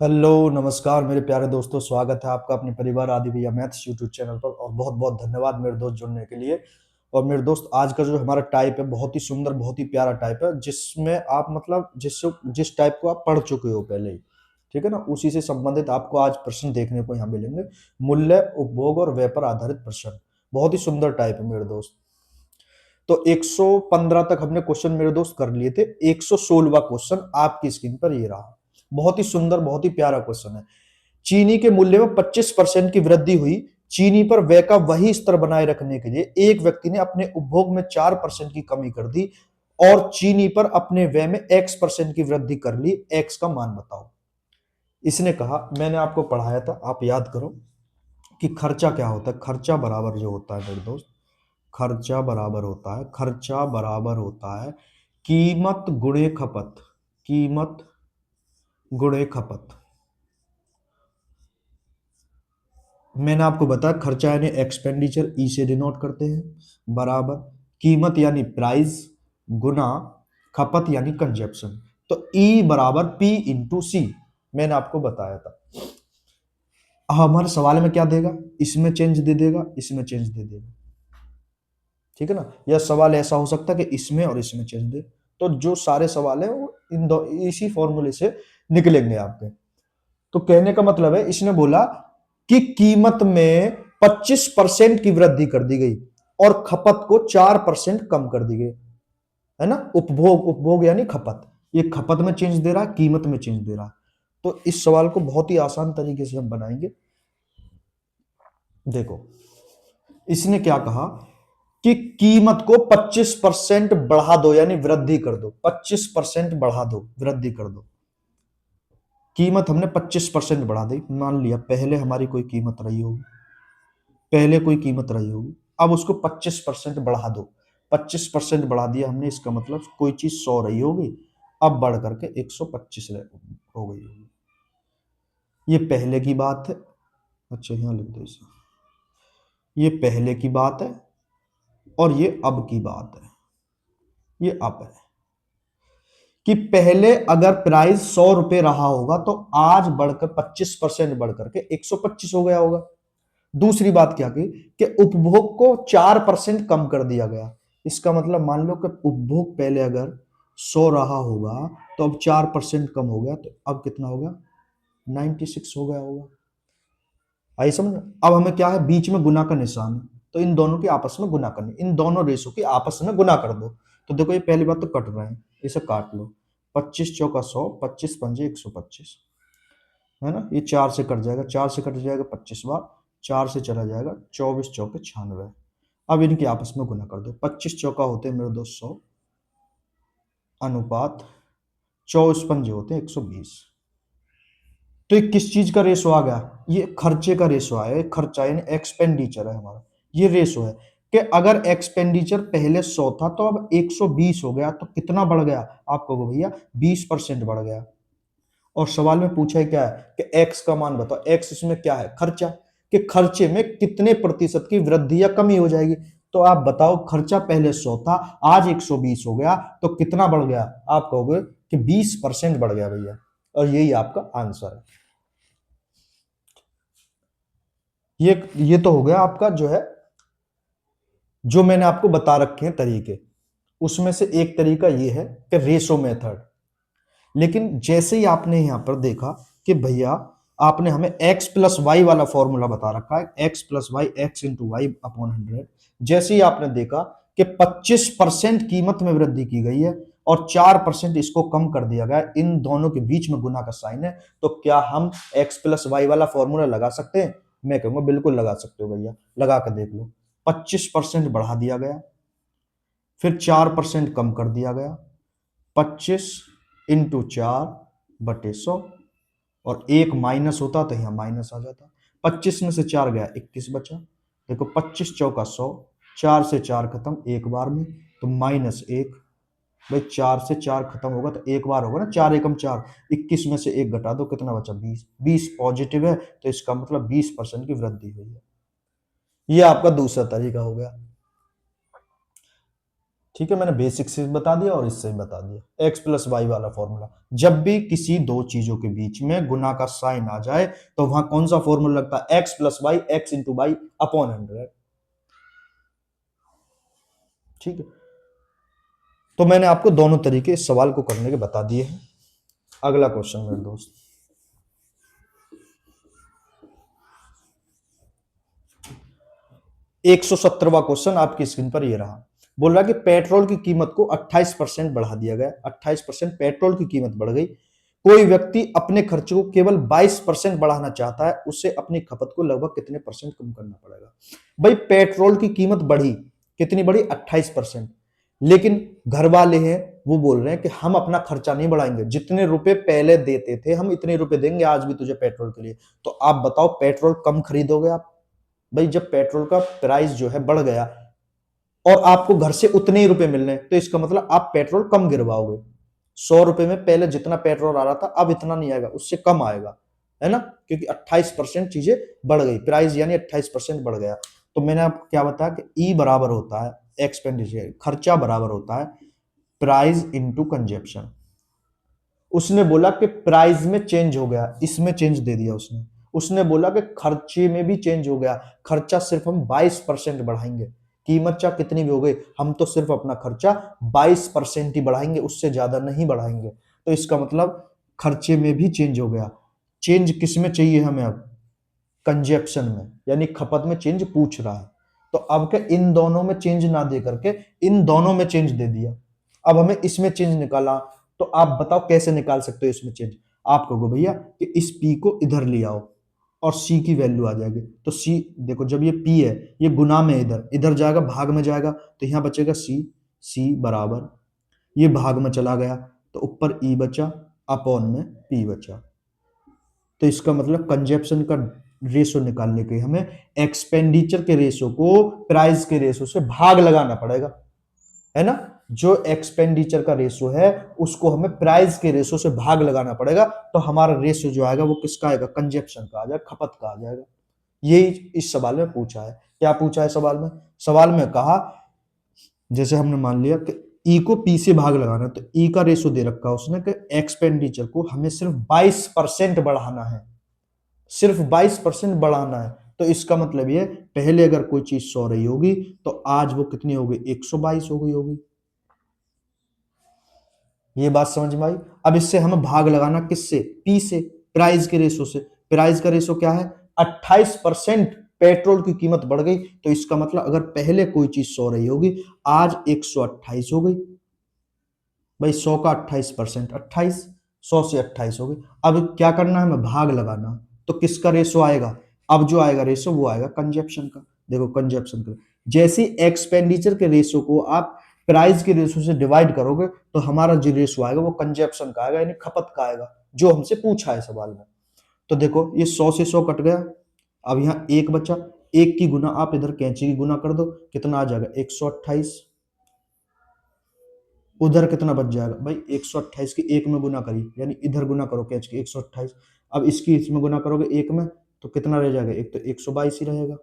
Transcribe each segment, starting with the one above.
Hello नमस्कार मेरे प्यारे दोस्तों, स्वागत है आपका अपने परिवार आदि भैया मैथ्स यूट्यूब चैनल पर। और बहुत बहुत धन्यवाद मेरे दोस्त जुड़ने के लिए। और मेरे दोस्त, आज का जो हमारा टाइप है बहुत ही सुंदर, बहुत ही प्यारा टाइप है, जिसमें आप मतलब जिस टाइप को आप पढ़ चुके हो पहले ही, ठीक है ना, उसी से संबंधित आपको आज प्रश्न देखने को यहाँ मिलेंगे। मूल्य, उपभोग और व्यय पर आधारित प्रश्न। बहुत ही सुंदर टाइप है मेरे दोस्त। तो 115 तक हमने क्वेश्चन मेरे दोस्त कर लिए थे। 116वां क्वेश्चन आपकी स्क्रीन पर ये रहा। बहुत ही सुंदर, बहुत ही प्यारा क्वेश्चन है। चीनी के मूल्य में 25% की वृद्धि हुई। चीनी पर व्यय का वही स्तर बनाए रखने के लिए एक व्यक्ति ने अपने उपभोग में 4% की कमी कर दी और चीनी पर अपने व्यय में X% की वृद्धि कर ली। X का मान बताओ। इसने कहा, मैंने आपको पढ़ाया था, आप याद करो कि खर्चा क्या होता है। खर्चा बराबर जो होता है मेरे दोस्त, खर्चा बराबर होता है कीमत गुणे खपत। कीमत गुणे खपत। मैंने आपको बताया खर्चा यानी एक्सपेंडिचर, ई से डिनोट करते हैं, बराबर कीमत यानी प्राइस गुना खपत यानी कंजप्शन। तो ई बराबर पी इंटू सी, मैंने आपको बताया था। हमारे सवाल में क्या देगा, इसमें चेंज दे देगा, इसमें चेंज दे देगा, ठीक है ना। यह सवाल ऐसा हो सकता है कि इसमें और इसमें चेंज दे। तो जो सारे सवाल है वो इन दो इसी फॉर्मूले से निकलेंगे आपके। तो कहने का मतलब है, इसने बोला कि कीमत में 25% की वृद्धि कर दी गई और खपत को 4% कम कर दी गई, है ना। उपभोग, उपभोग यानी खपत, ये खपत में चेंज दे रहा है, कीमत में चेंज दे रहा है। तो इस सवाल को बहुत ही आसान तरीके से हम बनाएंगे। देखो, इसने क्या कहा कि कीमत को 25% बढ़ा दो, यानी वृद्धि कर दो। 25% बढ़ा दो, वृद्धि कर दो। कीमत हमने 25% बढ़ा दी, मान लिया पहले हमारी कोई कीमत रही होगी, पहले कोई कीमत रही होगी, अब उसको 25% बढ़ा दो। 25% बढ़ा दिया हमने, इसका मतलब कोई चीज 100 रही होगी, अब बढ़ करके 125 हो गई होगी। ये पहले की बात है। अच्छा, यहां लिख दो इसे। ये पहले की बात है और ये अब की बात है। ये अब है कि पहले अगर प्राइस 100 रुपए रहा होगा तो आज बढ़कर 25% बढ़कर के 125 हो गया होगा। दूसरी बात क्या की कि उपभोग को 4% कम कर दिया गया। इसका मतलब मान लो कि उपभोग पहले अगर 100 रहा होगा तो अब 4% कम हो गया, तो अब कितना हो गया, 96 हो गया होगा। आई समझ। अब हमें क्या है, बीच में गुना का निशान है, तो इन दोनों की आपस में गुना करनी, इन दोनों रेशो की आपस में गुना कर दो। तो देखो, ये पहली बात तो कट रहे हैं, इसे काट लो। 25 चौका 100, 25 पंजे 125, है ना। ये 4 से कट जाएगा, 4 से कट जाएगा 25 बार, 4 से चला जाएगा 24 चौके 96। अब इनकी आपस में गुना कर दो। 25 चौका होते हैं मेरे दोस्त 100, अनुपात 24 पंजे होते हैं 120। तो ये किस चीज का रेशो आ गया, ये खर्चे का रेशो आया। खर्चा यानी एक्सपेंडिचर है हमारा, ये रेशो है कि अगर एक्सपेंडिचर पहले 100 था तो अब 120 हो गया, तो कितना बढ़ गया, आप कहोगे भैया 20% बढ़ गया। और सवाल में पूछा है क्या है कि एक्स का मान बताओ। एक्स इसमें क्या है, खर्चा, कि खर्चे में कितने प्रतिशत की वृद्धि या कमी हो जाएगी। तो आप बताओ, खर्चा पहले 100 था, आज 120 हो गया, तो कितना बढ़ गया, आप कहोगे कि 20% बढ़ गया भैया। और यही आपका आंसर है। ये तो हो गया आपका जो है, जो मैंने आपको बता रखे हैं तरीके। उसमें से एक तरीका ये है कि रेशो मेथड। लेकिन जैसे ही आपने यहां पर देखा कि भैया आपने हमें x प्लस वाई वाला फॉर्मूला बता रखा है, x plus y, x into y upon 100। जैसे ही आपने देखा कि 25% कीमत में वृद्धि की गई है और 4% इसको कम कर दिया गया, इन दोनों के बीच में गुना का साइन है, तो क्या हम x प्लस वाई वाला फॉर्मूला लगा सकते हैं। मैं कहूंगा बिल्कुल लगा सकते हो भैया, लगा कर देख लो। 25% बढ़ा दिया गया, फिर 4% कम कर दिया गया, 25 इंटू 4/100, और एक माइनस होता तो यहां माइनस आ जाता। 25 में से 4 गया, 21 बचा। देखो, 25 चौका 100, 4 से 4 खत्म एक बार में, तो -1। भाई 4 से 4 खत्म होगा तो एक बार होगा ना, 4 एकम 4, 21 में से 1 घटा दो, कितना बचा, 20। 20 पॉजिटिव है, तो इसका मतलब 20% की वृद्धि हुई है। ये आपका दूसरा तरीका हो गया। ठीक है, मैंने बेसिक से बता दिया और इससे भी बता दिया। एक्स प्लस वाई वाला फॉर्मूला, जब भी किसी दो चीजों के बीच में गुना का साइन आ जाए तो वहां कौन सा फॉर्मूला लगता है? X plus y, x into y upon 100। ठीक है, तो मैंने आपको दोनों तरीके इस सवाल को करने के बता दिए हैं। अगला क्वेश्चन मेरे दोस्त, 170वां क्वेश्चन आपकी स्क्रीन पर ये रहा। बोल रहा है कि पेट्रोल की कीमत को 28% बढ़ा दिया गया। 28% पेट्रोल की कीमत बढ़ गई। कोई व्यक्ति अपने खर्चे को केवल 22% बढ़ाना चाहता है, उसे अपनी खपत को लगभग कितने परसेंट कम करना पड़ेगा? भाई पेट्रोल की कीमत बढ़ी, कितनी बढ़ी? 28%। लेकिन घर वाले हैं वो बोल रहे हैं कि हम अपना खर्चा नहीं बढ़ाएंगे, जितने रुपए पहले देते थे हम इतने रुपए देंगे आज भी तुझे पेट्रोल के लिए। तो आप बताओ पेट्रोल कम खरीदोगे आप? भाई जब पेट्रोल का प्राइस जो है बढ़ गया और आपको घर से उतने ही रुपए मिल रहे हैं, तो इसका मतलब आप पेट्रोल कम गिरवाओगे। 100 रुपए में पहले जितना पेट्रोल आ रहा था अब इतना नहीं आएगा, उससे कम आएगा, है ना? क्योंकि 28% चीजें बढ़ गई, प्राइस यानी 28% बढ़ गया। तो मैंने आपको क्या बताया कि ई बराबर होता है एक्सपेंडिचर, खर्चा बराबर होता है प्राइस इंटू कंजप्शन। उसने बोला कि प्राइस में चेंज हो गया, इसमें चेंज दे दिया उसने। उसने बोला कि खर्चे में भी चेंज हो गया, खर्चा सिर्फ हम 22% बढ़ाएंगे। कीमत चाहे कितनी भी हो गई, हम तो सिर्फ अपना खर्चा 22% ही बढ़ाएंगे, उससे ज्यादा नहीं बढ़ाएंगे। तो इसका मतलब खर्चे में भी चेंज हो गया। चेंज किस में चाहिए हमें अब? कंजप्शन में, यानी खपत में चेंज पूछ रहा है। तो अब क्या इन दोनों में चेंज ना दे करके इन दोनों में चेंज दे दिया। अब हमें इसमें चेंज निकाला, तो आप बताओ कैसे निकाल सकते हो इसमें चेंज? आप कहोगे भैया कि इस पी को इधर ले आओ और सी की वैल्यू आ जाएगी। तो सी देखो, जब ये पी है ये गुना में इधर इधर जाएगा, भाग में जाएगा, तो यहां बचेगा सी। सी बराबर ये भाग में चला गया तो ऊपर ई बचा, अपॉन में पी बचा। तो इसका मतलब कंजप्शन का रेशो निकालने के लिए हमें एक्सपेंडिचर के रेशो को प्राइस के रेशो से भाग लगाना पड़ेगा, है ना? जो एक्सपेंडिचर का रेशो है उसको हमें प्राइस के रेशो से भाग लगाना पड़ेगा, तो हमारा रेशो जो आएगा वो किसका आएगा? कंजप्शन का आ जाएगा, खपत का आ जाएगा। यही इस सवाल में पूछा है। क्या पूछा है सवाल में? सवाल में कहा, जैसे हमने मान लिया कि ई को पी से भाग लगाना, तो ई का रेशो दे रखा है उसने कि एक्सपेंडिचर को हमें सिर्फ 22% बढ़ाना है, सिर्फ 22% बढ़ाना है। तो इसका मतलब ये पहले अगर कोई चीज 100 रही होगी तो आज वो कितनी हो गई? 122 हो गई होगी। ये बात समझ में आई? अब इससे हमें भाग लगाना किससे? पी से, प्राइस के रेशो से। प्राइस का रेशो क्या है? 28% पेट्रोल की कीमत बढ़ गई, तो इसका मतलब अगर पहले कोई चीज 100 रही होगी आज 128 हो गई। भाई 100 का 28%, 28, 100 से 28 हो गई। अब क्या करना है? हमें भाग लगाना। तो किसका रेशो आएगा? अब जो आएगा रेशो वो आएगा कंजप्शन का। देखो कंजप्शन का, जैसे एक्सपेंडिचर के रेशो को आप प्राइस के रेशो से डिवाइड करोगे तो हमारा जो रेशो आएगा वो कंजप्शन का आएगा, यानी खपत का आएगा, जो हमसे पूछा है सवाल में। तो देखो ये 100 से 100 कट गया, अब यहाँ एक बचा। एक की गुना आप इधर कैंची की गुना कर दो, कितना आ जाएगा? 128। उधर कितना बच जाएगा? भाई 128 की एक में गुना करी, यानी इधर गुना करो कैच की 128। अब इसकी इसमें गुना करोगे एक में, तो कितना रह जाएगा? एक तो 122 ही रहेगा।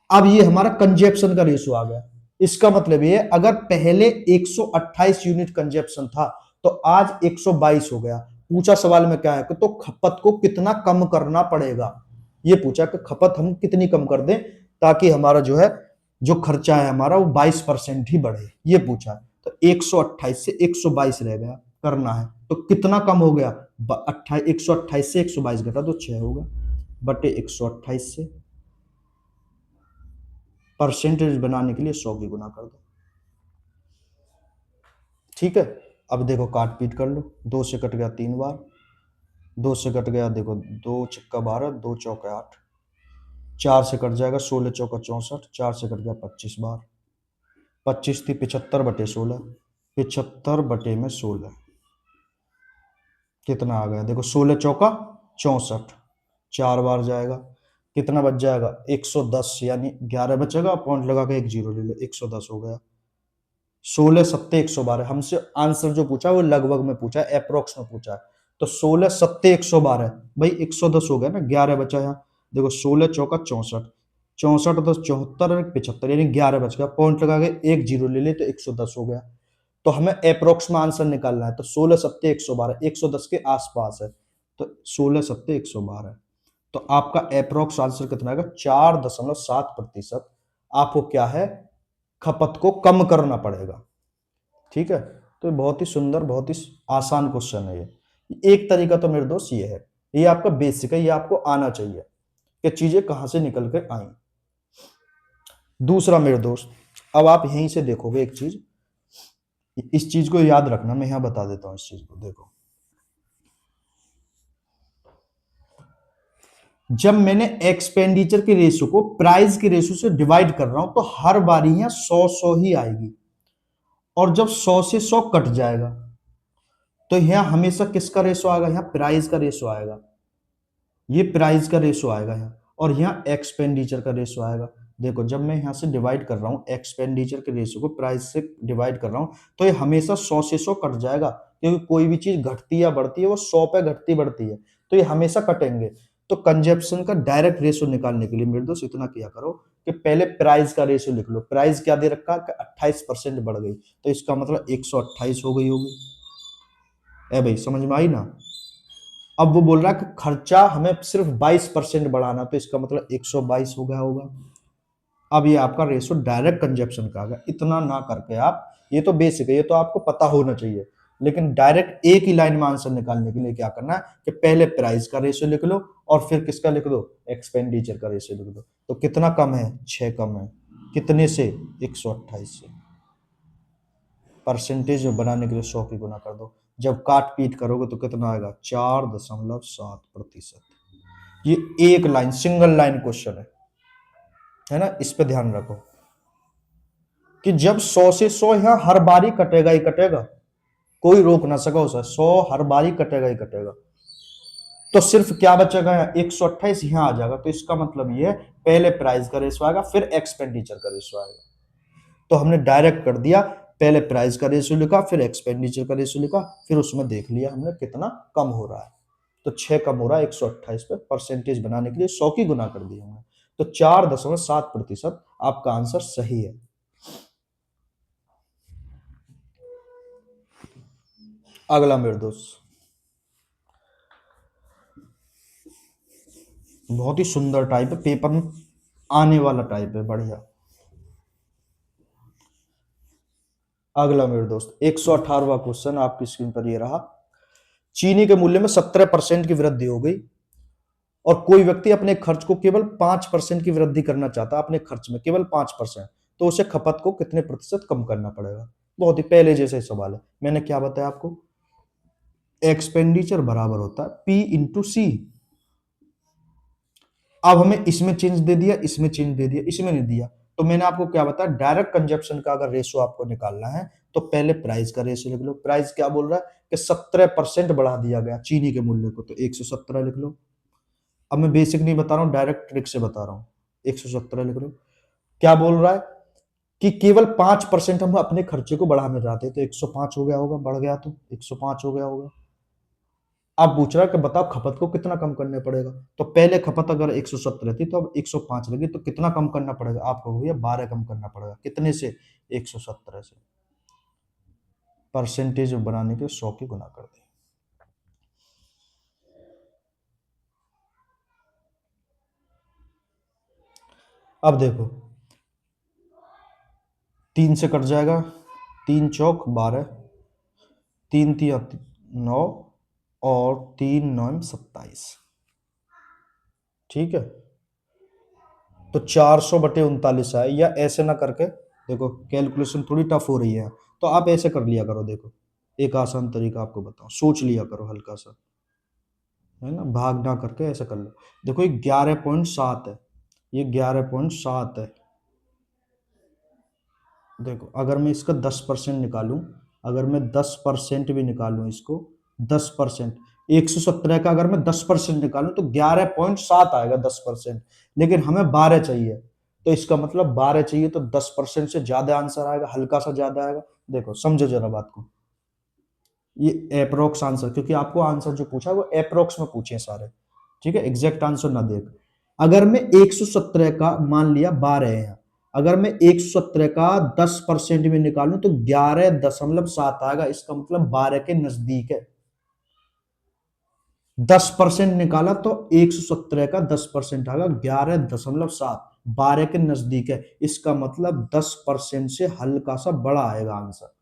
अब ये हमारा कंजप्शन का रेशो आ गया। इसका मतलब ये अगर पहले 128 यूनिट कंजप्शन था तो आज 122 हो गया। पूछा सवाल में क्या है कि तो खपत को कितना कम करना पड़ेगा? ये पूछा कि खपत हम कितनी कम कर दें ताकि हमारा जो है जो खर्चा है हमारा वो 22% ही बढ़े, ये पूछा। तो 128 से 122 रह गया करना है, तो कितना कम हो गया? 128 से 122 घटा तो 6 होगा, बटे 128 से परसेंटेज बनाने के लिए 100 की गुना कर दो। ठीक है, अब देखो काट पीट कर लो। 2 से कट गया 3 बार, 2 से कट गया, देखो 2 छक्का 12, 2 चौका 8, 4 से कट जाएगा 16 चौका 64, 4 से कट गया 25 बार। 25 थी 75 बटे 16, 75 बटे में 16 कितना आ गया? देखो 16 चौका 64, 4 बार जाएगा, कितना बच जाएगा? 110, यानी 11 बचेगा, पॉइंट लगा के एक जीरो ले लो, 110 हो गया। 16 सत्ते 112, हमसे आंसर जो पूछा वो लगभग में पूछा है, अप्रोक्स में पूछा है। तो 16 सत्ते 112, भाई 110 हो गया ना, 11 बचा यहाँ। देखो 16 चौका 64, 64 10 74 और 75 यानी 11 बच गया, पॉइंट लगा के एक जीरो ले ले तो 110 हो गया। तो हमें अप्रोक्स में आंसर निकालना है, तो 16 सत्ते 112, 110 के आसपास है, तो 16 सत्ते 112। तो आपका अप्रोक्स आंसर कितना आएगा? 4.7% आपको क्या है, खपत को कम करना पड़ेगा। ठीक है, तो ये बहुत ही सुंदर, बहुत ही आसान क्वेश्चन है ये। एक तरीका तो मेरे दोस्त ये है, ये आपका बेसिक है, ये आपको आना चाहिए कि चीजें कहां से निकल कर आई। दूसरा मेरे दोस्त, अब आप यहीं से देखोगे एक चीज, इस चीज को याद रखना, मैं यहां बता देता हूं इस चीज को। देखो, जब मैंने एक्सपेंडिचर के रेशो को प्राइस के रेशो से डिवाइड कर रहा हूं, तो हर बारी यहां 100 ही आएगी, और जब 100 से 100 कट जाएगा तो यहां हमेशा किसका रेशो आएगा? यहां प्राइस का रेशो आएगा, ये प्राइस का रेशो आएगा यहाँ, और यहाँ एक्सपेंडिचर का रेशो आएगा। देखो, जब मैं यहाँ से डिवाइड कर रहा हूँ एक्सपेंडिचर के रेशो को प्राइस से डिवाइड कर रहा हूँ, तो ये हमेशा 100 से 100 कट जाएगा, क्योंकि कोई भी चीज घटती या बढ़ती है वो 100 पे घटती बढ़ती है, तो ये हमेशा कटेंगे। तो कंजप्शन का डायरेक्ट रेशो निकालने के लिए मेरे दोस्त इतना किया करो कि पहले प्राइस का रेशो लिख लो। प्राइस क्या दे रखा है? 28% बढ़ गई, तो इसका मतलब 128 हो गई होगी। ए भाई, समझ में आई ना? अब वो बोल रहा है कि खर्चा हमें सिर्फ 22% बढ़ाना, तो इसका मतलब 122 हो गया होगा। अब ये आपका रेशो डायरेक्ट कंजप्शन का आ गया। इतना ना करके आप, ये तो बेसिक है, ये तो आपको पता होना चाहिए, लेकिन डायरेक्ट एक ही लाइन में आंसर निकालने के लिए क्या करना है कि पहले प्राइस का रेशो लिख लो और फिर किसका लिख दो? एक्सपेंडिचर का रेशो लिख दो। तो कितना कम है? 6 कम है। कितने से? 128 से। परसेंटेज बनाने के लिए 100 की गुना कर दो। जब काट पीट करोगे तो कितना आएगा? 4.7%। ये एक लाइन, सिंगल लाइन क्वेश्चन है ना? इस पे ध्यान रखो कि जब 100 से 100 यहां हर बारी कटेगा ही कटेगा, कोई रोक ना सका उसे, 100 हर बारी कटेगा ही कटेगा, तो सिर्फ क्या बचेगा? 128 यहां आ जाएगा। तो इसका मतलब ये है, पहले प्राइस का रेशो आएगा फिर एक्सपेंडिचर का रेशो आएगा। तो हमने डायरेक्ट कर दिया, पहले प्राइस का रेशो लिखा फिर एक्सपेंडिचर का रेशो लिखा, फिर उसमें देख लिया हमने कितना कम हो रहा है। तो 6 कम हो रहा है 128 पे, परसेंटेज बनाने के लिए 100 की गुना कर दी हमने। तो 4.7% आपका आंसर सही है। अगला मेरे दोस्त, बहुत ही सुंदर टाइप है, पेपर में आने वाला टाइप है, बढ़िया। अगला मेरे दोस्त, 118वां क्वेश्चन आपकी स्क्रीन पर ये रहा। चीनी के मूल्य में 17% की वृद्धि हो गई और कोई व्यक्ति अपने खर्च को केवल 5% की वृद्धि करना चाहता है, अपने खर्च में केवल 5%, तो उसे खपत को कितने प्रतिशत कम करना पड़ेगा? बहुत ही पहले जैसे सवाल है, मैंने क्या बताया आपको? एक्सपेंडिचर बराबर होता है P इंटू सी। अब हमें इसमें चेंज दे दिया, इसमें चेंज दे दिया, इसमें नहीं दिया, तो मैंने आपको क्या बताया? डायरेक्ट कंजप्शन का अगर रेशो आपको निकालना है तो पहले प्राइस का रेशो लिख लो। प्राइस क्या बोल रहा है कि 17% बढ़ा दिया गया चीनी के मूल्य को, तो 117 लिख लो। अब मैं बेसिक नहीं बता रहा हूं, डायरेक्ट ट्रिक से बता रहा हूं, 117 लिख लो। क्या बोल रहा है कि केवल 5% हम अपने खर्चे को बढ़ाना चाहते हैं, तो 105 हो गया होगा, बढ़ गया तो 105 हो गया होगा। अब पूछ रहा है कि बताओ खपत को कितना कम करने पड़ेगा? तो पहले खपत अगर 170 थी तो अब 105 लगी, तो कितना कम करना पड़ेगा? आपको भैया 12 कम करना पड़ेगा। कितने से? 117 से। परसेंटेज बनाने के 100 की गुना कर दी। अब देखो, 3 से कट जाएगा, 3 चौक 12, 3 तिया 9 और 3 9 27। ठीक है, तो 400/39 है, या ऐसे ना करके देखो, कैलकुलेशन थोड़ी टफ हो रही है, तो आप ऐसे कर लिया करो। देखो, एक आसान तरीका आपको बताओ, सोच लिया करो हल्का सा, है ना? भाग ना करके ऐसे कर लो। देखो, ये 11.7 है, ये 11.7 है। देखो, अगर मैं इसका 10% निकालूं, अगर मैं 10% भी निकालूं इसको, 10%, 117 का अगर मैं 10% निकालूं तो 11.7 आएगा 10%, लेकिन हमें 12 चाहिए, तो इसका मतलब 12 चाहिए तो 10% से ज्यादा आंसर आएगा, हल्का सा ज्यादा आएगा। देखो, समझो जरा बात को, ये अप्रोक्स आंसर, क्योंकि आपको आंसर जो पूछा वो अप्रोक्स में पूछे सारे, ठीक है? एग्जैक्ट आंसर ना देख। अगर मैं 117 का मान लिया 12 है, अगर मैं 117 का 10% में निकालूं तो 11.7 आएगा। इसका मतलब 12 के नजदीक है। 10% निकाला तो 117 का 10% आएगा 11.7, 12 के नजदीक है। इसका मतलब 10% से हल्का सा बड़ा आएगा आंसर,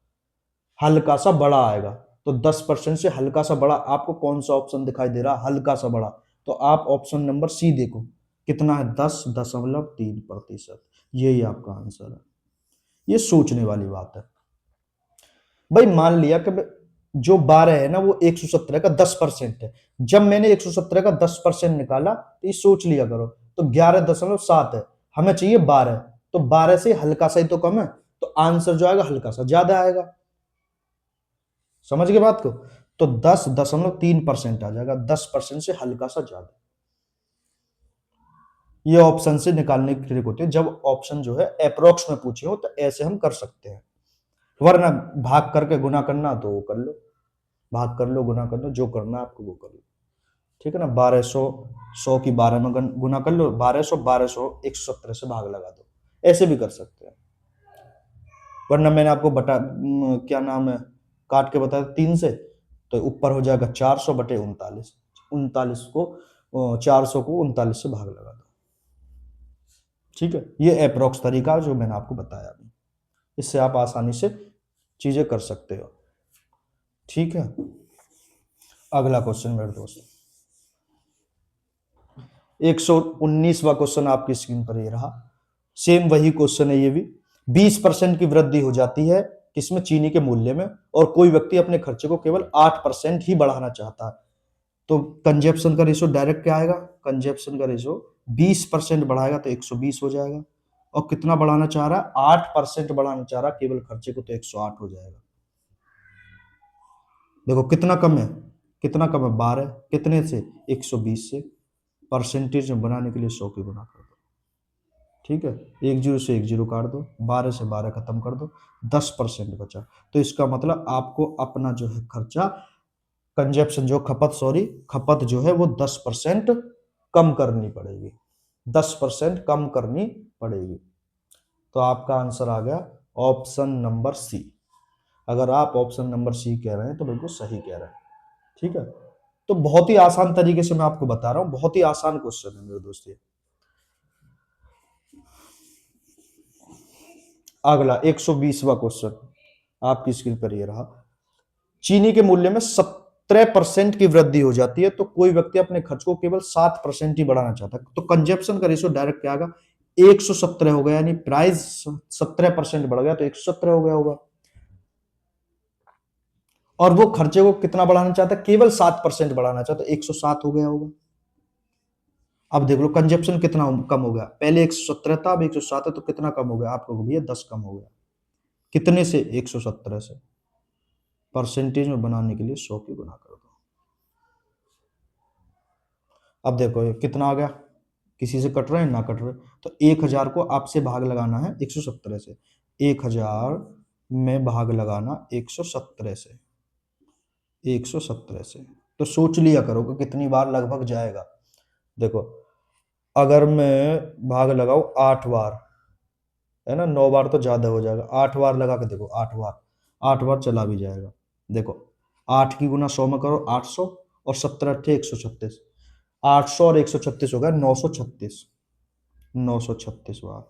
हल्का सा बड़ा आएगा। तो 10% से हल्का सा बड़ा आपको कौन सा ऑप्शन दिखाई दे रहा है, हल्का सा बड़ा? तो आप ऑप्शन नंबर सी देखो, कितना है, 10.3%। यही आपका आंसर है। ये सोचने वाली बात है भाई। मान लिया कि जो 12 है ना वो 117 का 10% है। जब मैंने 117 का 10% निकाला तो ये सोच लिया करो, तो 11.7 है, हमें चाहिए 12, तो 12 से हल्का सा ही तो कम है, तो आंसर जो आएगा हल्का सा ज्यादा आएगा। समझ गए बात को? तो 10.3% आ जाएगा, 10% से हल्का सा ज्यादा। ये ऑप्शन से निकालने की ट्रिक होती है। जब ऑप्शन जो है अप्रोक्स में पूछे हो तो ऐसे हम कर सकते हैं, वरना भाग करके गुना करना तो वो कर लो, भाग कर लो, गुना कर लो, जो करना है आपको वो कर लो। ठीक है ना? 1200, 100 की 12 में गुना कर लो, 1200, 117 से भाग लगा दो, ऐसे भी कर सकते हैं। वरना मैंने आपको क्या नाम है, काट के बताया 3 से, तो ऊपर हो जाएगा 400 बटे 39, 39 को 400 को 39 से भाग लगा दो। ठीक है? ये अप्रोक्स तरीका जो मैंने आपको बताया अभी, इससे आप आसानी से चीजें कर सकते हो। ठीक है? अगला क्वेश्चन मेरे दोस्त, 119वां क्वेश्चन आपकी स्क्रीन पर ये रहा। सेम वही क्वेश्चन है ये भी। 20% की वृद्धि हो जाती है किसमें, चीनी के मूल्य में, और कोई व्यक्ति अपने खर्चे को केवल 8% ही बढ़ाना चाहता है। तो कंजप्शन का रेशो डायरेक्ट क्या आएगा, कंजप्शन का रेशो 20% बढ़ाएगा तो 120 हो जाएगा, और कितना बढ़ाना चाह रहा है, 8% बढ़ाना चाह रहा है केवल खर्चे को, तो 108 हो जाएगा। देखो कितना कम है, कितना कम है, 12, कितने से, 120 से। परसेंटेज में बनाने के लिए 100 की गुना कर दो। ठीक है? एक जीरो से एक जीरो काट दो, 12 से 12 खत्म कर दो, 10% बचा। तो इसका मतलब आपको अपना जो है खर्चा, कंजप्शन जो खपत, सॉरी खपत जो है वो 10% कम करनी पड़ेगी, 10% कम करनी पड़ेगी। तो आपका आंसर आ गया ऑप्शन नंबर सी। अगर आप ऑप्शन नंबर सी कह रहे हैं तो बिल्कुल सही कह रहे हैं। ठीक है? तो बहुत ही आसान तरीके से मैं आपको बता रहा हूं, बहुत ही आसान क्वेश्चन है मेरे दोस्त ये। अगला 120वां क्वेश्चन आपकी स्क्रीन पर ये रहा। चीनी के मूल्य में 17% की वृद्धि हो जाती है तो कोई व्यक्ति अपने खर्च को केवल 7% ही बढ़ाना चाहता है। तो कंजप्शन का रेशो डायरेक्ट क्या आएगा, 117 हो गया, यानी प्राइस 17% बढ़ गया तो 117 हो गया होगा, और वो खर्चे को कितना बढ़ाना चाहता है, केवल 7% बढ़ाना चाहता है, 107 हो गया होगा। अब देख लो कंजप्शन कितना कम हो गया, पहले 117 था, अब 107 है, तो कितना कम हो गया आपको, भैया 10 कम हो गया। कितने से, 117 से। परसेंटेज में बनाने के लिए 100 की गुना कर दो। अब देखो ये कितना आ गया, किसी से कट रहे हैं ना कट रहे, तो 1000 को आपसे भाग लगाना है 117 से, 1000 में भाग लगाना 117 से, 117 से। तो सोच लिया करो कि कितनी बार लगभग जाएगा। देखो अगर मैं भाग लगाऊं 8 बार, है ना, 9 बार तो ज्यादा हो जाएगा, 8 बार लगा के देखो, 8 बार, 8 बार चला भी जाएगा। देखो 8 की गुना 100 में करो 800, और 17 अट्ठे 136, 800 और 136 हो गया 936, 936 बार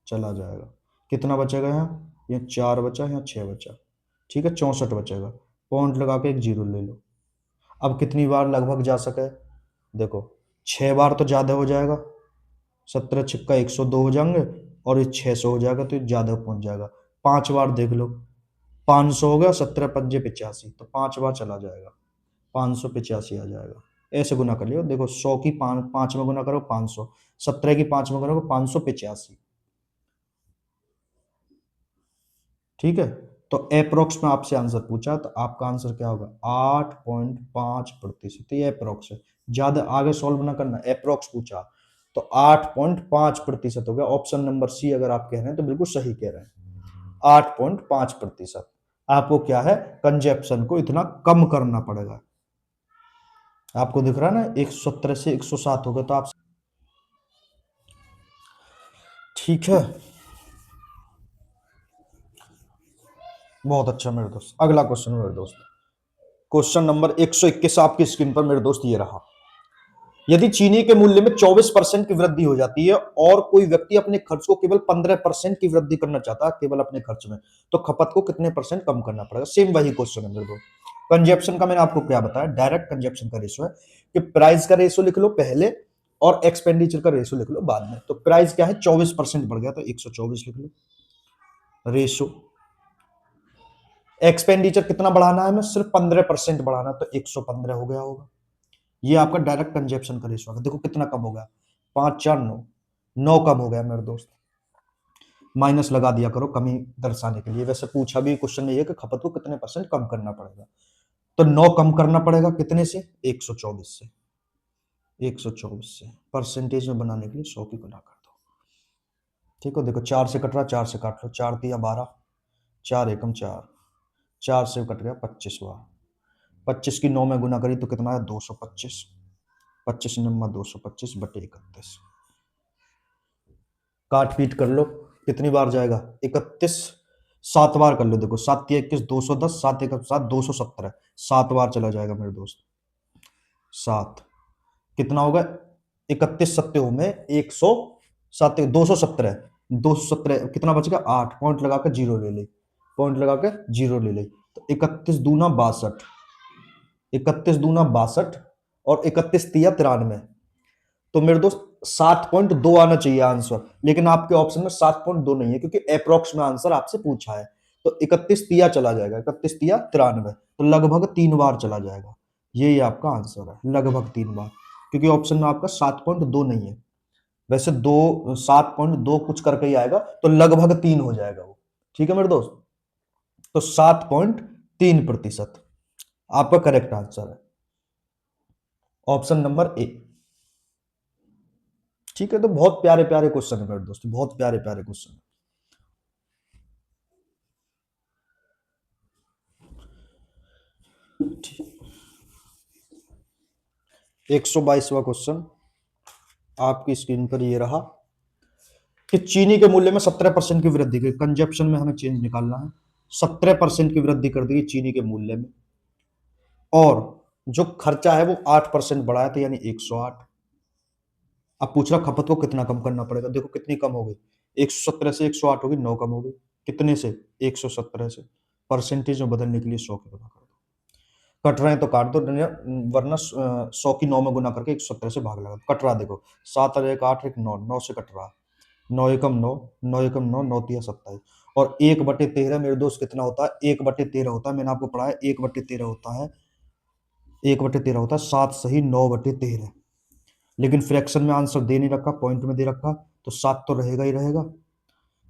चला जाएगा। कितना बचेगा यहाँ, ये 4 बचा, यहाँ 6 बचा। ठीक है, 64 बचेगा। पॉइंट लगा के एक जीरो ले लो। अब कितनी बार लगभग जा सके, देखो 6 बार तो ज्यादा हो जाएगा, 17 छिक्का 102 हो जाएंगे, और ये 600 हो जाएगा तो ज्यादा पहुंच जाएगा। 5 बार देख लो, 500 हो गया, 17 पंजे 85, तो 5 बार चला जाएगा, 585 आ जाएगा। ऐसे गुना कर लियो, देखो 100 की 5 में गुना करो 500, 17 की 5 में गुना करो 585। ठीक है? तो अप्रोक्स में आपसे आंसर पूछा तो आपका आंसर क्या होगा, 8.5%। ये अप्रोक्स है, ज्यादा आगे सॉल्व ना करना, अप्रोक्स पूछा तो 8.5% हो गया। ऑप्शन नंबर सी अगर आप कह रहे हैं तो बिल्कुल सही कह रहे हैं, 8.5%। आपको क्या है, कंजप्शन को इतना कम करना पड़ेगा। आपको दिख रहा है ना, 117 से 107 हो गया, तो आप ठीक है, बहुत अच्छा मेरे दोस्त। अगला क्वेश्चन मेरे दोस्त, क्वेश्चन नंबर 121 आपकी स्क्रीन पर मेरे दोस्त ये रहा। यदि चीनी के मूल्य में 24% की वृद्धि हो जाती है और कोई व्यक्ति अपने खर्च को केवल 15% की वृद्धि करना चाहता है केवल अपने खर्च में, तो खपत को कितने परसेंट कम करना पड़ेगा? सेम वही क्वेश्चन है मेरे दोस्त। कंजप्शन का मैंने आपको क्या बताया, डायरेक्ट कंजप्शन का रेशो है कि प्राइस का रेशो लिख लो पहले और एक्सपेंडिचर का रेशो लिख लो बाद में। तो प्राइस क्या है, 24% बढ़ गया तो 124 लिख लो रेशो। एक्सपेंडिचर कितना बढ़ाना है, हमें सिर्फ 15% बढ़ाना है, तो 115 हो गया होगा। ये आपका डायरेक्ट कंजप्शन का रेशो है। देखो कितना कम हो गया, 5 4 9, 9 कम हो गया मेरे दोस्त। माइनस लगा दिया करो कमी दर्शाने के लिए। वैसे पूछा भी क्वेश्चन में ये कि खपत को कितने परसेंट कम करना पड़ेगा, तो 9 कम करना पड़ेगा कितने से, 124 से। 124 से परसेंटेज में बनाने के लिए 100 की गुना कर दो। ठीक है, देखो 4 से कट रहा, 4 से काट लो, 4 तिया 12, 4 एकम 4, 4 से कट गया 25 हुआ। 25 की 9 में गुना करी तो कितना है, 225। 25 नंबर 225 बटे 31, काट पीट कर लो कितनी बार जाएगा, 31। 7 बार कर लो, देखो 7 या 21 210, 7 एक 7 217, 7 बार चला जाएगा मेरे दोस्त। 7 कितना होगा, 31 सत्ते में 100, 7 217, 217 कितना बच गया, 8 पॉइंट लगा के जीरो ले ले, पॉइंट लगा के जीरो ले ले, तो 31 दूना 62, 31 दूना 62 और 31 तिया 93। तो मेरे दोस्त 7.2 आना चाहिए आंसर, लेकिन आपके ऑप्शन में 7.2 नहीं है क्योंकि अप्रोक्स में आंसर आपसे पूछा है। तो 31 तिया चला जाएगा, 31 तिया 93, तो लगभग 3 बार चला जाएगा। यही आपका आंसर है, लगभग 3 बार, क्योंकि ऑप्शन में आपका 7.2 नहीं है। वैसे 7.2 कुछ करके ही आएगा, तो लगभग 3 हो जाएगा वो। ठीक है मेरे दोस्त, तो 7.3% आपका करेक्ट आंसर है, ऑप्शन नंबर ए। ठीक है, तो बहुत प्यारे प्यारे क्वेश्चन है मेरे दोस्त, बहुत प्यारे प्यारे क्वेश्चन। 122वां क्वेश्चन आपकी स्क्रीन पर ये रहा कि चीनी के मूल्य में 17% की वृद्धि की, कंजप्शन में हमें चेंज निकालना है। 17% की वृद्धि कर दी चीनी के मूल्य में, और जो खर्चा है वो 8% बढ़ाया था, यानी 108। अब पूछ रहा खपत को कितना कम करना पड़ेगा, देखो कितनी कम हो गई, 117 से 108 होगी, 9 कम हो गई, कितने से, 117 से। परसेंटेज में बदलने के लिए 100 की गुना कर दो, कट रहे हैं तो काट दो, वरना 100 की 9 में गुना करके 117 से भाग लगा, कट रहा देखो, 7 और 1 8 1 9, 9 से कट रहा, 9 एकम 9, 9 एकम 9, 9 तिया 27, और 1/13 मेरे दोस्त कितना होता है, 1/13 होता है, मैंने आपको पढ़ाया 1/13 होता है, 1/13 होता है 7 सही 9/13। लेकिन फ्रैक्शन में आंसर दे नहीं रखा, पॉइंट में दे रखा, तो 7 तो रहेगा ही रहेगा।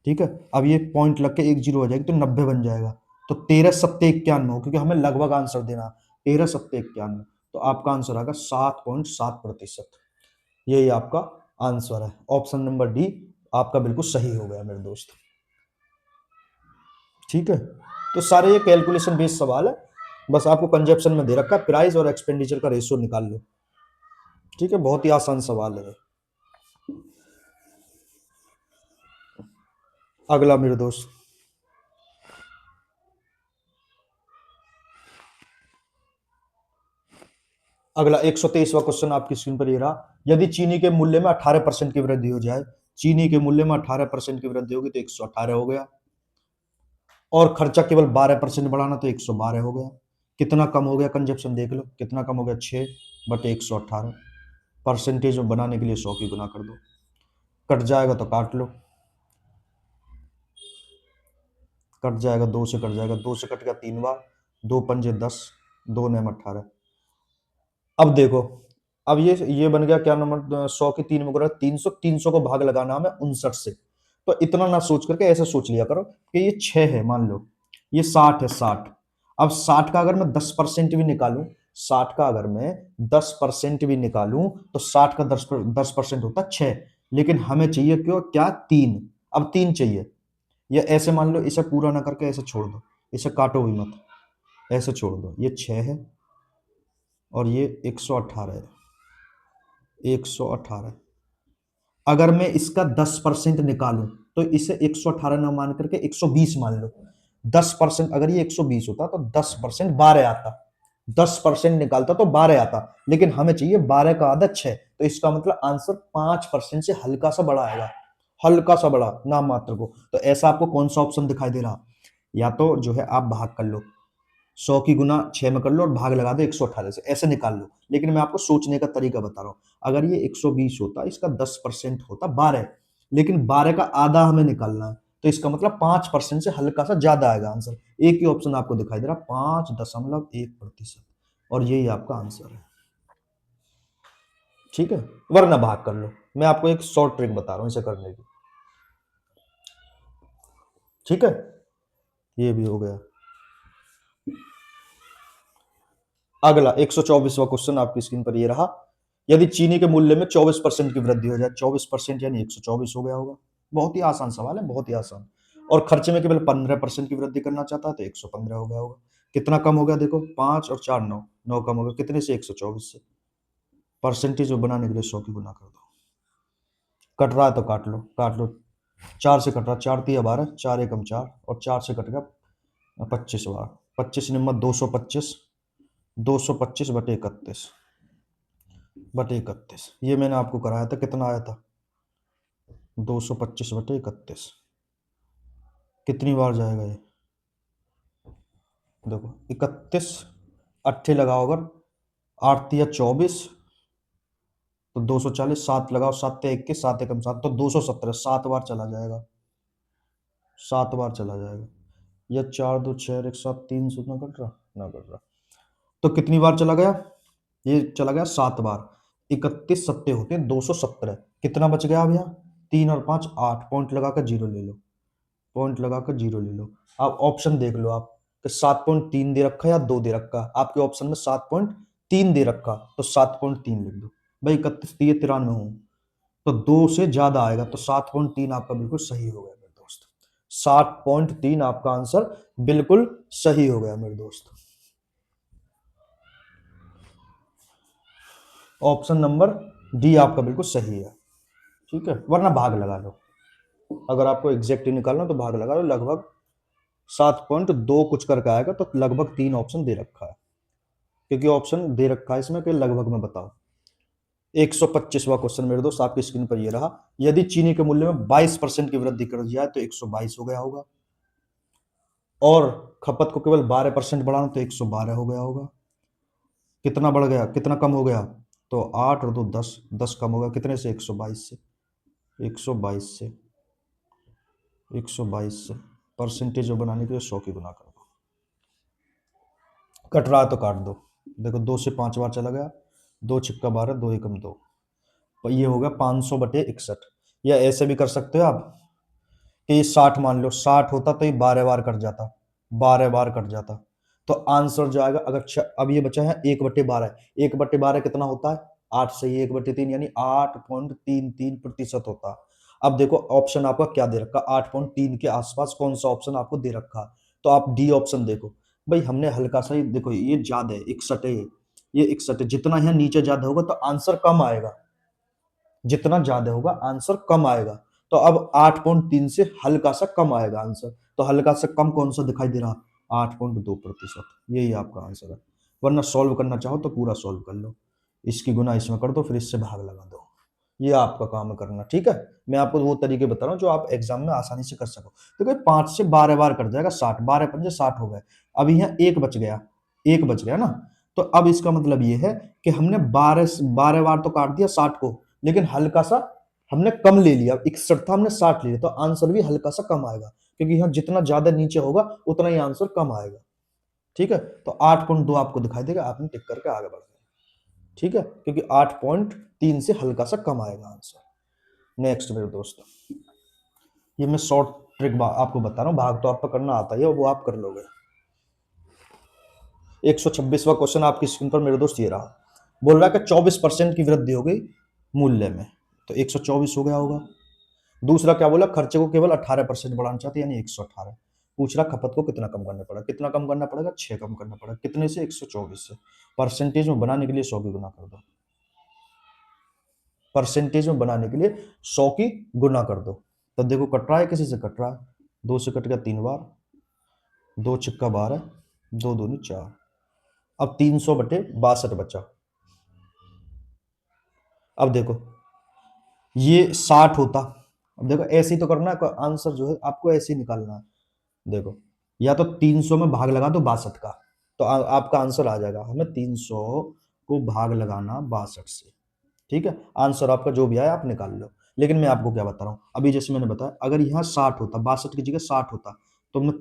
ठीक है, अब ये पॉइंट लग के 1 0 हो जाएगी तो 90 बन जाएगा, तो 13 सत्ते 91, क्योंकि हमें लगभग आंसर देना, 13 सत्ते 91, तो आपका आंसर आएगा 7.7%। यही आपका आंसर है, ऑप्शन नंबर डी आपका बिल्कुल सही हो गया मेरे दोस्त। ठीक है, तो सारे ये कैलकुलेशन बेस्ड सवाल है, बस आपको कंजप्शन में दे रखा है, प्राइस और एक्सपेंडिचर का रेशियो निकाल लो। ठीक है, बहुत ही आसान सवाल है। अगला मेरे दोस्त, अगला 123वां क्वेश्चन आपकी स्क्रीन पर ये रहा। यदि चीनी के मूल्य में 18% की वृद्धि हो जाए, चीनी के मूल्य में 18% की वृद्धि होगी तो 118 हो गया, और खर्चा केवल 12% बढ़ाना तो 112 हो गया। कितना कम हो गया कंजप्शन देख लो, कितना कम हो गया, 6/118। परसेंटेज में बनाने के लिए 100 की गुना कर दो, कट जाएगा तो काट लो, कट जाएगा 2 से, कट जाएगा 2 से, कट गया 3 बार, 2 पंजे 10, 2 नेम 18। अब देखो, अब ये बन गया क्या नंबर, 100 की 3 में गुणा 300, 300 को भाग लगाना हमें 59 से। तो इतना ना सोच करके ऐसे सोच लिया करो कि ये 6 है, मान लो ये 60 है, 60। अब 60 का अगर मैं 10% भी निकालूं, 60 का अगर मैं 10% भी निकालूं, तो 60 का 10% होता है 6, लेकिन हमें चाहिए क्यों, क्या, 3। अब 3 चाहिए, ये ऐसे मान लो, इसे पूरा ना करके ऐसे छोड़ दो, इसे काटो भी मत, ऐसे छोड़ दो, ये 6 है और ये 118 है, 118। अगर मैं इसका 10% निकालूं तो इसे 118 ना मान करके 120 मान लो। 10% अगर ये 120 होता तो 10% 12 आता, 10% निकालता तो 12 आता, लेकिन हमें चाहिए 12 का आधा 6, तो इसका मतलब आंसर 5% से हल्का सा बड़ा आएगा, हल्का सा बड़ा नाम मात्र को। तो ऐसा आपको कौन सा ऑप्शन दिखाई दे रहा? या तो जो है आप भाग कर लो, 100 की गुना 6 में कर लो और भाग लगा दो 118 से, ऐसे निकाल लो। लेकिन मैं आपको सोचने का तरीका बता रहा हूं। अगर ये 120 होता, इसका 10% होता 12, लेकिन 12 का आधा हमें निकालना है, तो इसका मतलब 5% से हल्का सा ज्यादा आएगा आंसर। एक ही ऑप्शन आपको दिखाई दे रहा, 5.1%, और यही आपका आंसर है। ठीक है, वरना भाग कर लो। मैं आपको एक शॉर्ट ट्रिक बता रहा हूं इसे करने की। ठीक है, ये भी हो गया। अगला 124वां क्वेश्चन आपकी स्क्रीन पर ये रहा। यदि चीनी के मूल्य में 24% की वृद्धि हो जाए, 24% यानी 124 हो गया होगा। बहुत ही आसान सवाल है, बहुत ही आसान। और खर्चे में केवल 15% की वृद्धि करना चाहता है तो 115 हो गया होगा। कितना कम हो गया देखो, 5 और 4 9, 9 कम हो गया कितने से? 124 से। परसेंटेज बनाने के लिए 100 की गुना कर दो। कट रहा है तो काट लो, काट लो। 4 से कट रहा, 4 तिया 12, 4 एकम 4, और 4 से कट गया 25 बार। 25 निम्न 225, 225 बटे 31, बटे 31। ये मैंने आपको कराया था, कितना आया था? 225 बटे 31। कितनी बार जाएगा ये? देखो 31, अट्ठे लगाओ, अगर 8 तिया 24, तो 240, 7 लगाओ, 7 तिया 21, 7 एकम 7, तो 217, 7 बार चला जाएगा, 7 बार चला जाएगा। या 4 2 6 1 7 3 से ना कट रहा, ना कट रहा, तो कितनी बार चला गया? ये चला गया 7 बार। 31 सत्ते होते हैं 217। कितना बच गया अब यहाँ? 3 और 5 8, पॉइंट लगाकर जीरो ले लो, पॉइंट लगाकर जीरो ले लो। आप ऑप्शन देख लो, आप कि 7.3 दे रखा है या 2 दे रखा, आपके ऑप्शन में 7.3 दे रखा, तो 7.3 लिख दो भाई। 31 दिए 93 हूं, तो 2 से ज्यादा आएगा, तो 7.3 आपका बिल्कुल सही हो गया मेरे दोस्त। 7.3 आपका आंसर बिल्कुल सही हो गया मेरे दोस्त। ऑप्शन नंबर डी आपका बिल्कुल सही है। ठीक है, वरना भाग लगा लो। अगर आपको एग्जैक्ट निकालना तो भाग लगा लो। लगभग 7.2 कुछ करके आएगा, तो लगभग 3 ऑप्शन दे रखा है, क्योंकि ऑप्शन दे रखा है इसमें कि लगभग में बताओ। 125वां क्वेश्चन मेरे दोस्त आपकी स्क्रीन पर ये रहा। यदि चीनी के मूल्य में 22% की वृद्धि कर दी जाए तो 122 हो गया होगा, और खपत को केवल 12% बढ़ाना तो 112 हो गया होगा। कितना बढ़ गया, कितना कम हो गया? तो 8 और 2 10, 10 कम हो गया कितने से? 122 से। 122 से, 122 से परसेंटेज बनाने के लिए 100 की गुना कर दो। कट रहा है तो काट दो। देखो 2 से 5 बार चला गया, 2 छिक्का 12, 2 एकम 2, ये हो गया 500 बटे 61। या ऐसे भी कर सकते हो आप कि ये 60 मान लो, 60 होता तो ये 12 बार कट जाता, 12 बार कट जाता। तो आंसर जो आएगा, अगर अब ये बचा है 1/12, 1/12 कितना होता है? 8 से ही 1/3 यानी 8.33% होता। अब देखो ऑप्शन आपका क्या दे रखा, 8.3 के आसपास कौन सा ऑप्शन आपको दे रखा, तो आप डी ऑप्शन देखो। भाई हमने हल्का सा ही देखो, ये ज्यादा है 61 है, ये 61 है, जितना यहाँ नीचे ज्यादा होगा तो आंसर कम आएगा, जितना ज्यादा होगा आंसर कम आएगा। तो अब 8.3 से हल्का सा कम आएगा आंसर, तो हल्का सा कम कौन सा दिखाई दे रहा? 8.2%, यही आपका आंसर है। वरना सॉल्व करना चाहो तो पूरा सॉल्व कर लो, इसकी गुना इसमें कर दो, फिर इससे भाग लगा दो, ये आपका काम है करना। ठीक है, मैं आपको वो तरीके बता रहा हूँ जो आप एग्जाम में आसानी से कर सको। देखो 5 से 12 बार कट जाएगा 60, 12 पंजे 60 हो गए। अभी यहाँ एक बच गया, एक बच गया ना, तो अब इसका मतलब ये है कि हमने 12 बार तो काट दिया 60 को, लेकिन हल्का सा हमने कम ले लिया। 61 था, हमने 60 ले लिया, तो आंसर भी हल्का सा कम आएगा, क्योंकि यहाँ जितना ज्यादा नीचे होगा उतना ही आंसर कम आएगा। ठीक है, तो 8.2 आपको दिखाई देगा, आपने टिक करके आगे बढ़ गए। ठीक है, क्योंकि 8.3 से हल्का सा कम आएगा आंसर। नेक्स्ट मेरे दोस्त, ये मैं शॉर्ट ट्रिक आपको बता रहा हूँ, भाग तो आपको करना आता है, वो आप कर लोगे। 126वां क्वेश्चन आपकी स्क्रीन पर मेरे दोस्त ये रहा। बोल रहा है कि 24% की वृद्धि हो गई मूल्य में, तो 124 हो गया होगा। दूसरा क्या बोला, खर्चे को केवल 18% बढ़ाना चाहते यानी 118। पूछ रहा खपत को कितना कम करना पड़ा, कितना कम करना पड़ेगा? 6 कम करना पड़ेगा, कितने से? 124 से। परसेंटेज में बनाने के लिए 100 की गुना कर दो। परसेंटेज में बनाने के लिए 100 की गुना कर दो। तब देखो कट रहा है, किसी से कट रहा है, 2 से कट गया 3 बार, 2 छिक्का 12, 2 दूनी 4। अब 300/62 बचा। अब देखो ये 60 होता। अब देखो ऐसे ही तो करना है, आंसर जो है आपको ऐसे ही निकालना है। देखो या तो 300 में भाग लगा दो 62 का, तो आपका आंसर आ जाएगा। हमें 300 को भाग लगाना 62 से, ठीक है। आंसर आपका जो भी आया आप निकाल लो। लेकिन मैं आपको क्या बता रहा हूं, अभी जैसे मैंने बताया, अगर यहाँ 60 होता, 62 की जगह 60 होता, तो मैं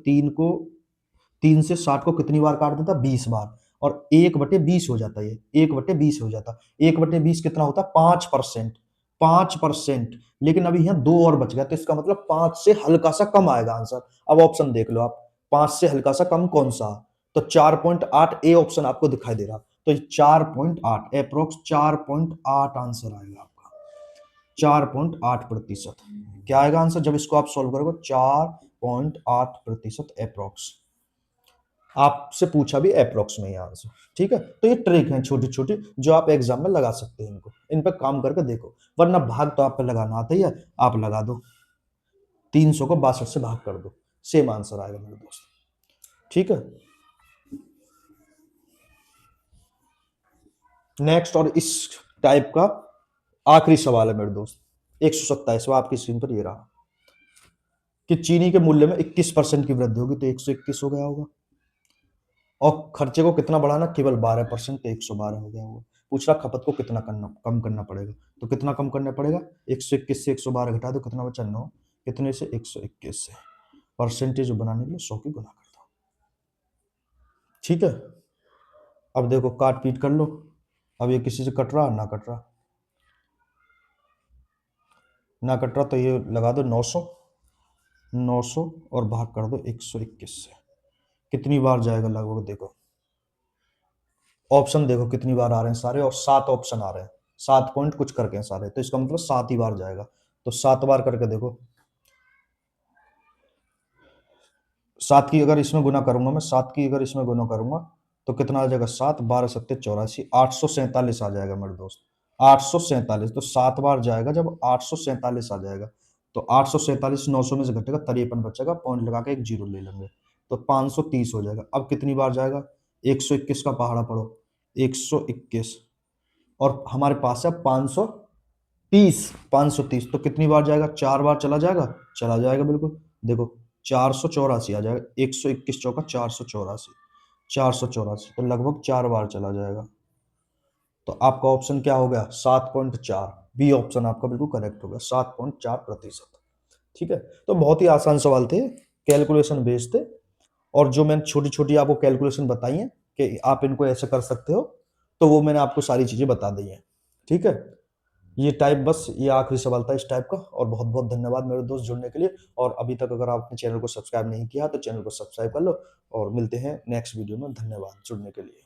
3 से 60 को कितनी बार काट देता, 20 बार, और 1/20 हो जाता। ये 1/20 हो जाता। 1/20 कितना होता, 5%। 5%। लेकिन अभी यहाँ 2 और बच गया, तो इसका मतलब 5 से हल्का सा कम आएगा आंसर। अब ऑप्शन देख लो आप, 5 से हल्का सा कम कौन सा, तो 4.8 ए ऑप्शन आपको दिखाई दे रहा। तो 4.8 अप्रोक्स 4.8 आंसर आएगा आपका। 4.8%। क्या आएगा आंसर जब इसको आप सॉल्व करोगे, 4.8% अप्रोक्स। आपसे पूछा भी अप्रोक्स में ही आंसर, ठीक है। तो ये ट्रिक है छोटी छोटी, जो आप एग्जाम में लगा सकते हैं। इनको इन पर काम करके देखो, वरना भाग तो आप पे लगाना आता ही है, आप लगा दो। 300 को 62 से भाग कर दो, सेम आंसर आएगा मेरे दोस्त, ठीक है। नेक्स्ट और इस टाइप का आखिरी सवाल है मेरे दोस्त, 127वां आपकी स्क्रीन पर ये रहा कि चीनी के मूल्य में 21% की वृद्धि होगी, तो 121 हो गया होगा। और खर्चे को कितना बढ़ाना, केवल 12%, तो 112 हो गया होगा। पूछ रहा खपत को कितना कम करना पड़ेगा, तो कितना कम करना पड़ेगा, 121 से 112 घटा दो, कितना बचा 9, कितने से 121 से, परसेंटेज बनाने के लिए 100 की गुना कर दो, ठीक है। अब देखो काट पीट कर लो, अब ये किसी से कट रहा ना कट रहा, ना कट रहा, तो ये लगा दो 900, 900 और भाग कर दो 121 से। कितनी बार जाएगा लगभग, देखो ऑप्शन देखो कितनी बार आ रहे हैं सारे, और 7 ऑप्शन आ रहे हैं, 7 पॉइंट कुछ करके हैं सारे, तो इसका मतलब 7 ही बार जाएगा। तो 7 बार करके देखो, 7 की अगर इसमें गुना करूंगा मैं, 7 की अगर इसमें गुना करूंगा तो कितना आ जाएगा, 7 12 7 84, 847 आ जाएगा मेरे दोस्त, 847। तो 7 बार जाएगा जब 847 आ जाएगा, तो 847 900 में से घटेगा, 53 बचेगा, पॉइंट लगा के एक जीरो ले लेंगे, तो 530 हो जाएगा। अब कितनी बार जाएगा, 121 का पहाड़ा पड़ो, 121, और हमारे पास है 530, 530, तो कितनी बार जाएगा, 4 बार चला जाएगा, चला जाएगा बिल्कुल। देखो 484 आ जाएगा, 121 चौका 484, 484, तो लगभग 4 बार चला जाएगा। तो आपका ऑप्शन क्या हो गया, 7.4, बी ऑप्शन आपका बिल्कुल करेक्ट हो गया, 7.4%, ठीक है। तो बहुत ही आसान सवाल थे, कैलकुलेशन बेस्ड थे, और जो मैंने छोटी छोटी आपको कैलकुलेशन बताई है कि आप इनको ऐसे कर सकते हो, तो वो मैंने आपको सारी चीजें बता दी हैं, ठीक है। ये टाइप, बस ये आखिरी सवाल था इस टाइप का, और बहुत बहुत धन्यवाद मेरे दोस्त जुड़ने के लिए। और अभी तक अगर आपने चैनल को सब्सक्राइब नहीं किया तो चैनल को सब्सक्राइब कर लो, और मिलते हैं नेक्स्ट वीडियो में। धन्यवाद जुड़ने के लिए।